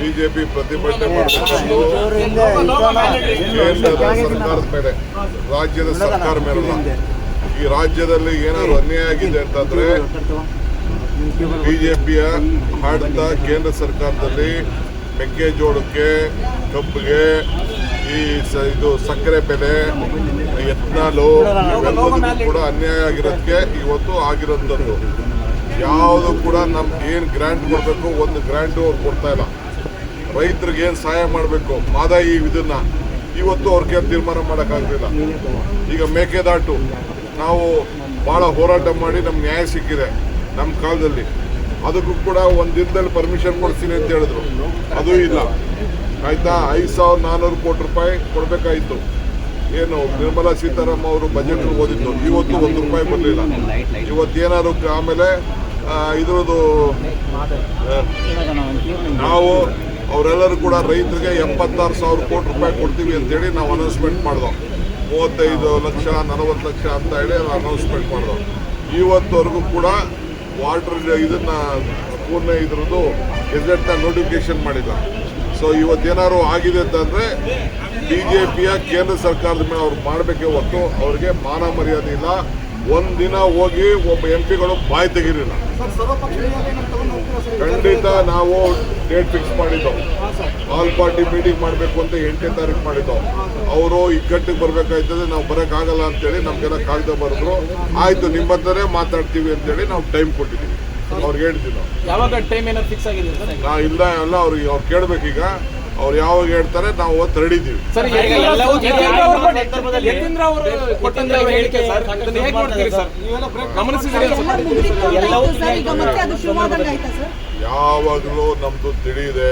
BJP ಪ್ರತಿಭಟನೆ ಮಾಡಿಕೊಂಡು ಸರ್ಕಾರದ ಮೇಲೆ, ರಾಜ್ಯದ ಸರ್ಕಾರ ಮೇಲಲ್ಲ, ಈ ರಾಜ್ಯದಲ್ಲಿ ಏನಾದ್ರು ಅನ್ಯಾಯ ಆಗಿದೆ ಅಂತಂದ್ರೆ ಬಿಜೆಪಿಯ ಆಡಳಿತ ಕೇಂದ್ರ ಸರ್ಕಾರದಲ್ಲಿ ಮೆಕ್ಕೆಜೋಳಕ್ಕೆ, ಕಬ್ಬಿಗೆ, ಇದು ಸಕ್ಕರೆ ಬೆಲೆ, ಎಥನಾಲು ಇವೆಲ್ಲದಕ್ಕೂ ಕೂಡ ಅನ್ಯಾಯ ಆಗಿರೋದಕ್ಕೆ ಇವತ್ತು ಆಗಿರೋಂಥದ್ದು. ಯಾವುದು ಕೂಡ ನಮ್ಗೆ ಏನು ಗ್ರಾಂಟ್ ಕೊಡಬೇಕು ಒಂದು ಗ್ರಾಂಟು ಅವ್ರು ಕೊಡ್ತಾ ಇಲ್ಲ. ರೈತರಿಗೆ ಏನು ಸಹಾಯ ಮಾಡಬೇಕು ಮಾದಾಯಿ ಇದನ್ನ ಇವತ್ತು ಅವ್ರಿಗೆ ತೀರ್ಮಾನ ಮಾಡೋಕ್ಕಾಗಲಿಲ್ಲ. ಈಗ ಮೇಕೆದಾಟು ನಾವು ಭಾಳ ಹೋರಾಟ ಮಾಡಿ ನಮ್ಗೆ ನ್ಯಾಯ ಸಿಕ್ಕಿದೆ ನಮ್ಮ ಕಾಲದಲ್ಲಿ. ಅದಕ್ಕೂ ಕೂಡ ಒಂದು ದಿನದಲ್ಲಿ ಪರ್ಮಿಷನ್ ಕೊಡ್ತೀನಿ ಅಂತ ಹೇಳಿದ್ರು, ಅದು ಇಲ್ಲ. ಆಯಿತಾ, 5,400 ಕೋಟಿ ರೂಪಾಯಿ ಕೊಡಬೇಕಾಯಿತು. ಏನು ನಿರ್ಮಲಾ ಸೀತಾರಾಮನ್ ಅವರು ಬಜೆಟ್ ಓದಿದ್ದು, ಇವತ್ತು 1 ರೂಪಾಯಿ ಬರಲಿಲ್ಲ. ಇವತ್ತೇನಾದ್ರು ಆಮೇಲೆ ಇದ್ರದ್ದು ನಾವು ಅವರೆಲ್ಲರೂ ಕೂಡ ರೈತರಿಗೆ 76,000 ಕೋಟಿ ರೂಪಾಯಿ ಕೊಡ್ತೀವಿ ಅಂತೇಳಿ ನಾವು ಅನೌನ್ಸ್ಮೆಂಟ್ ಮಾಡಿದೋ. 35 ಲಕ್ಷ 40 ಲಕ್ಷ ಅಂತ ಹೇಳಿ ಅನೌನ್ಸ್ಮೆಂಟ್ ಮಾಡಿದೋ. ಇವತ್ತವರೆಗೂ ಕೂಡ ವಾಟರ್ ಇದನ್ನ ಪೂರ್ಣ ಇದ್ರದ್ದು ಗೆಜೆಟ್ನ ನೋಟಿಫಿಕೇಶನ್ ಮಾಡಿಲ್ಲ. ಸೊ ಇವತ್ತೇನಾದ್ರು ಆಗಿದೆ ಅಂತಂದರೆ ಬಿಜೆಪಿಯ ಕೇಂದ್ರ ಸರ್ಕಾರದ ಮೇಲೆ ಅವ್ರು ಮಾಡಬೇಕೆ ಹೊತ್ತು ಅವ್ರಿಗೆ ಮಾನ ಮರ್ಯಾದೆ ಇಲ್ಲ. ಒಂದಿನ ಹೋಗಿ ಒಬ್ಬ MP ಬಾಯಿ ತೆಗಿಲಿಲ್ಲ. ಖಂಡಿತ ನಾವು ಡೇಟ್ ಫಿಕ್ಸ್ ಮಾಡಿದ್ದೆವು. ಆಲ್ ಪಾರ್ಟಿ ಮೀಟಿಂಗ್ ಮಾಡಬೇಕು ಅಂತ 8ನೇ ತಾರೀಕು ಮಾಡಿದ್ದೆವು. ಅವರು ಇಕ್ಕಟ್ಟಿಗೆ ಬರಬೇಕಾಯ್ತದೆ, ನಾವು ಬರೋಕ್ಕಾಗಲ್ಲ ಅಂತೇಳಿ ನಮಗೆಲ್ಲ ಕಾಗದ ಬರೆದ್ರು. ಆಯಿತು, ನಿಮ್ಮ ಹತ್ರನೇ ಮಾತಾಡ್ತೀವಿ ಅಂತೇಳಿ ನಾವು ಟೈಮ್ ಕೊಟ್ಟಿದ್ದೀವಿ. ಅವ್ರಿಗೆ ಹೇಳ್ತೀವಿ ನಾವು. ಯಾವಾಗ ಟೈಮ್ ಏನಾದ್ರು ಫಿಕ್ಸ್ ಆಗಿದೆ ನಾ ಇಲ್ಲ ಎಲ್ಲ ಅವ್ರಿಗೆ ಅವ್ರು ಕೇಳಬೇಕೀಗ. ಅವ್ರು ಯಾವಾಗ ಹೇಳ್ತಾರೆ ನಾವು ಅವತ್ತು ರೆಡಿದ್ದೀವಿ. ಯಾವಾಗಲೂ ನಮ್ದು ತಿಳಿಯಿದೆ.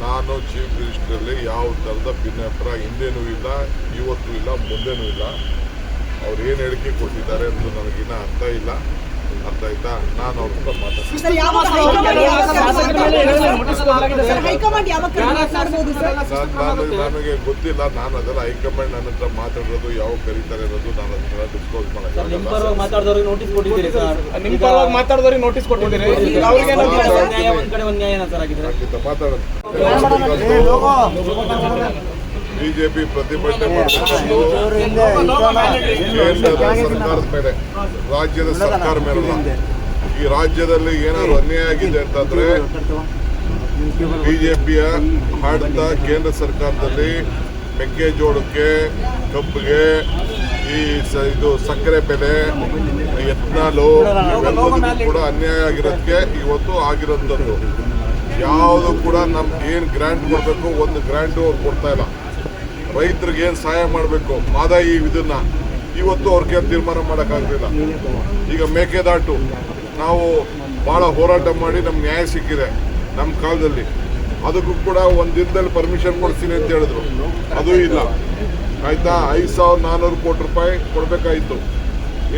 ನಾನು ಚೀಫ್ ಮಿನಿಸ್ಟರಲ್ಲಿ ಯಾವ ಥರದ ಭಿನ್ನಾಭಿಪ್ರಾಯ ಹಿಂದೇನೂ ಇಲ್ಲ, ಇವತ್ತೂ ಇಲ್ಲ, ಮುಂದೆನೂ ಇಲ್ಲ. ಅವ್ರು ಏನು ಹೇಳಿಕೆ ಕೊಟ್ಟಿದ್ದಾರೆ ಅಂತ ನನಗಿನ್ನ ಅರ್ಥ ಇಲ್ಲ. ಅರ್ಥ ಆಯ್ತಾ? ನಾನು ಅವ್ರ ಹತ್ರ ಮಾತಾಡ್ತೀನಿ. ನನಗೆ ಗೊತ್ತಿಲ್ಲ. ನಾನು ಅದೆಲ್ಲ ಹೈಕಮಾಂಡ್ ನನ್ನ ಹತ್ರ ಮಾತಾಡೋದು ಯಾವಾಗ ಕರೀತಾರೆ ಇರೋದು ನಾನು ಅದನ್ನೆಲ್ಲ ಡಿಸ್ಕ್ಲೋಸ್ ಮಾಡೋದು. ಮಾತಾಡಿದವ್ರಿಗೆ ನೋಟಿಸ್ ಕೊಟ್ಟಿದ್ದೀರಿ ಸರ್? ಮಾತಾಡೋದು. ಬಿಜೆಪಿ ಪ್ರತಿಭಟನೆ ಮಾಡಿಕೊಂಡು ಸರ್ಕಾರದ ಮೇಲೆ, ರಾಜ್ಯದ ಸರ್ಕಾರ ಮೇಲಲ್ಲ, ಈ ರಾಜ್ಯದಲ್ಲಿ ಏನಾದ್ರು ಅನ್ಯಾಯ ಆಗಿದೆ ಅಂತಂದ್ರೆ ಬಿಜೆಪಿಯ ಆಡಳಿತ ಕೇಂದ್ರ ಸರ್ಕಾರದಲ್ಲಿ ಮೆಕ್ಕೆಜೋಳಕ್ಕೆ, ಕಬ್ಬಿಗೆ, ಇದು ಸಕ್ಕರೆ ಬೆಲೆ, ಎಥನಾಲು ಇವೆಲ್ಲದಕ್ಕೂ ಕೂಡ ಅನ್ಯಾಯ ಆಗಿರೋದಕ್ಕೆ ಇವತ್ತು ಆಗಿರೋಂಥದ್ದು. ಯಾವುದು ಕೂಡ ನಮ್ಗೆ ಏನು ಗ್ರಾಂಟ್ ಕೊಡಬೇಕು ಒಂದು ಗ್ರಾಂಟು ಅವ್ರು ಕೊಡ್ತಾ ಇಲ್ಲ. ರೈತರಿಗೆ ಏನು ಸಹಾಯ ಮಾಡಬೇಕು ಮಾದಾಯಿ ಇದನ್ನ ಇವತ್ತು ಅವ್ರಿಗೆ ತೀರ್ಮಾನ ಮಾಡೋಕ್ಕಾಗಲಿಲ್ಲ. ಈಗ ಮೇಕೆದಾಟು ನಾವು ಭಾಳ ಹೋರಾಟ ಮಾಡಿ ನಮ್ಗೆ ನ್ಯಾಯ ಸಿಕ್ಕಿದೆ ನಮ್ಮ ಕಾಲದಲ್ಲಿ. ಅದಕ್ಕೂ ಕೂಡ ಒಂದು ದಿನದಲ್ಲಿ ಪರ್ಮಿಷನ್ ಕೊಡ್ತೀನಿ ಅಂತ ಹೇಳಿದ್ರು, ಅದು ಇಲ್ಲ. ಆಯಿತಾ, 5,400 ಕೋಟಿ ರೂಪಾಯಿ ಕೊಡಬೇಕಾಯಿತು.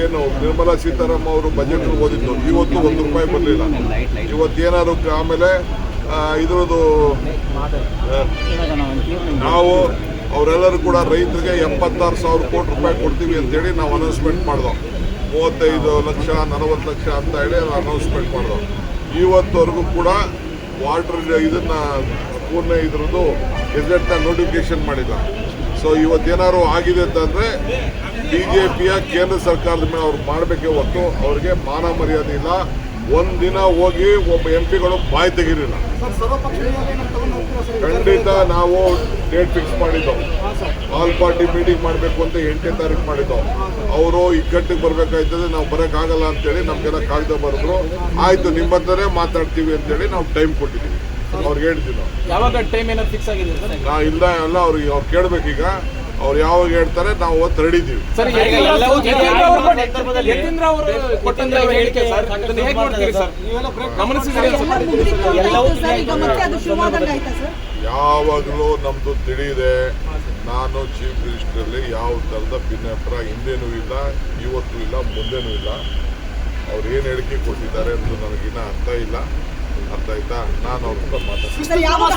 ಏನು ನಿರ್ಮಲಾ ಸೀತಾರಾಮನ್ ಅವರು ಬಜೆಟ್ ಓದಿದ್ದು, ಇವತ್ತು 1 ರೂಪಾಯಿ ಬರಲಿಲ್ಲ. ಇವತ್ತೇನಾದ್ರು ಆಮೇಲೆ ಇದ್ರದ್ದು ನಾವು ಅವರೆಲ್ಲರೂ ಕೂಡ ರೈತರಿಗೆ 76,000 ಕೋಟಿ ರೂಪಾಯಿ ಕೊಡ್ತೀವಿ ಅಂತೇಳಿ ನಾವು ಅನೌನ್ಸ್ಮೆಂಟ್ ಮಾಡಿದೋ. 35 ಲಕ್ಷ 40 ಲಕ್ಷ ಅಂತ ಹೇಳಿ ಅನೌನ್ಸ್ಮೆಂಟ್ ಮಾಡಿದೋ. ಇವತ್ತವರೆಗೂ ಕೂಡ ವಾಟರ್ ಇದನ್ನ ಪೂರ್ಣ ಇದ್ರದ್ದು ಗೆಜೆಟ್ನ ನೋಟಿಫಿಕೇಶನ್ ಮಾಡಿಲ್ಲ. ಸೊ ಇವತ್ತೇನಾದ್ರು ಆಗಿದೆ ಅಂತಂದರೆ ಬಿಜೆಪಿಯ ಕೇಂದ್ರ ಸರ್ಕಾರದ ಮೇಲೆ ಅವ್ರು ಮಾಡಬೇಕೆ ಹೊತ್ತು ಅವ್ರಿಗೆ ಮಾನ ಮರ್ಯಾದೆ ಇಲ್ಲ. ಒಂದಿನ ಹೋಗಿ ಒಬ್ಬ MP ಬಾಯಿ ತೆಗಿಲಿಲ್ಲ. ಖಂಡಿತ ನಾವು ಡೇಟ್ ಫಿಕ್ಸ್ ಮಾಡಿದ್ದೆವು. ಆಲ್ ಪಾರ್ಟಿ ಮೀಟಿಂಗ್ ಮಾಡಬೇಕು ಅಂತ 8ನೇ ತಾರೀಕು ಮಾಡಿದ್ದೆವು. ಅವರು ಇಕ್ಕಟ್ಟಿಗೆ ಬರಬೇಕಾಯ್ತದೆ, ನಾವು ಬರೋಕ್ಕಾಗಲ್ಲ ಅಂತೇಳಿ ನಮಗೆಲ್ಲ ಕಾಗದ ಬರೆದ್ರು. ಆಯಿತು, ನಿಮ್ಮ ಹತ್ರನೇ ಮಾತಾಡ್ತೀವಿ ಅಂತೇಳಿ ನಾವು ಟೈಮ್ ಕೊಟ್ಟಿದ್ದೀವಿ. ಅವ್ರಿಗೆ ಹೇಳ್ತೀವಿ ನಾವು. ಯಾವಾಗ ಟೈಮ್ ಏನಾದ್ರು ಫಿಕ್ಸ್ ಆಗಿದೆ ನಾ ಇಲ್ಲ ಎಲ್ಲ ಅವ್ರಿಗೆ ಅವ್ರು ಕೇಳಬೇಕೀಗ. ಅವ್ರು ಯಾವಾಗ ಹೇಳ್ತಾರೆ ನಾವು ಅವತ್ತು ರೆಡಿದ್ದೀವಿ. ಯಾವಾಗಲೂ ನಮ್ದು ತಿಳಿಯಿದೆ. ನಾನು ಚೀಫ್ ಮಿನಿಸ್ಟರಲ್ಲಿ ಯಾವ ಥರದ ಭಿನ್ನಾಭಿಪ್ರಾಯ ಹಿಂದೇನೂ ಇಲ್ಲ, ಇವತ್ತೂ ಇಲ್ಲ, ಮುಂದೆನೂ ಇಲ್ಲ. ಅವ್ರು ಏನು ಹೇಳಿಕೆ ಕೊಟ್ಟಿದ್ದಾರೆ ಅಂತ ನನಗಿನ್ನ ಅರ್ಥ ಇಲ್ಲ. ಅರ್ಥ ಆಯ್ತಾ? ನಾನು ಅವ್ರ ಹತ್ರ ಮಾತಾಡ್ತೀನಿ. ಸರ್, ಯಾವಾಗ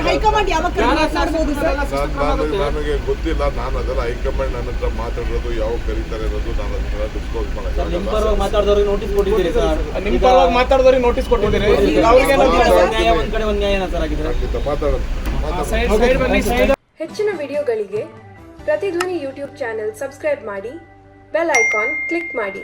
ಹೈಕಮಾಂಡ್ ಯಾವಾಗ ಮಾತಾಡ್ಬೋದು ಸರ್? ನನಗೆ ಗೊತ್ತಿಲ್ಲ. ನಾನು ಅದೆಲ್ಲ ಹೈಕಮಾಂಡ್ ನನ್ನ ಹತ್ರ ಮಾತಾಡೋದು ಯಾವ ಕರೀತಾರೆ ಅನ್ನೋದು ನಾನು ಅದನ್ನ ಡಿಸ್ಕ್ಲೋಸ್ ಸರ್, ನಿಮ್ಮ ಮಾಡೋದು. ಪರವಾಗಿ ಮಾತಾಡಿದವ್ರಿಗೆ ನೋಟಿಸ್ ಕೊಟ್ಟಿದ್ದೀರಿ ಸರ್. ನಿಮ್ಮ ಪರವಾಗಿ ಮಾತಾಡಿದವ್ರಿಗೆ ನೋಟಿಸ್ ಕೊಟ್ಟಿದ್ದೀರಿ. ಅವ್ರಿಗೆ ನ್ಯಾಯ ಒಂದ್ ಕಡೆ ಒಂದ್ ನ್ಯಾಯನ ಸರ್ ಆಗಿದ್ರೆ. ಖಂಡಿತ ಮಾತಾಡೋಣ. ಹೆಚ್ಚಿನ ವಿಡಿಯೋಗಳಿಗೆ ಪ್ರತಿಧ್ವನಿ ಯೂಟ್ಯೂಬ್ ಚಾನೆಲ್ ಸಬ್ಸ್ಕ್ರೈಬ್ ಮಾಡಿ, ಬೆಲ್ ಐಕಾನ್ ಕ್ಲಿಕ್ ಮಾಡಿ.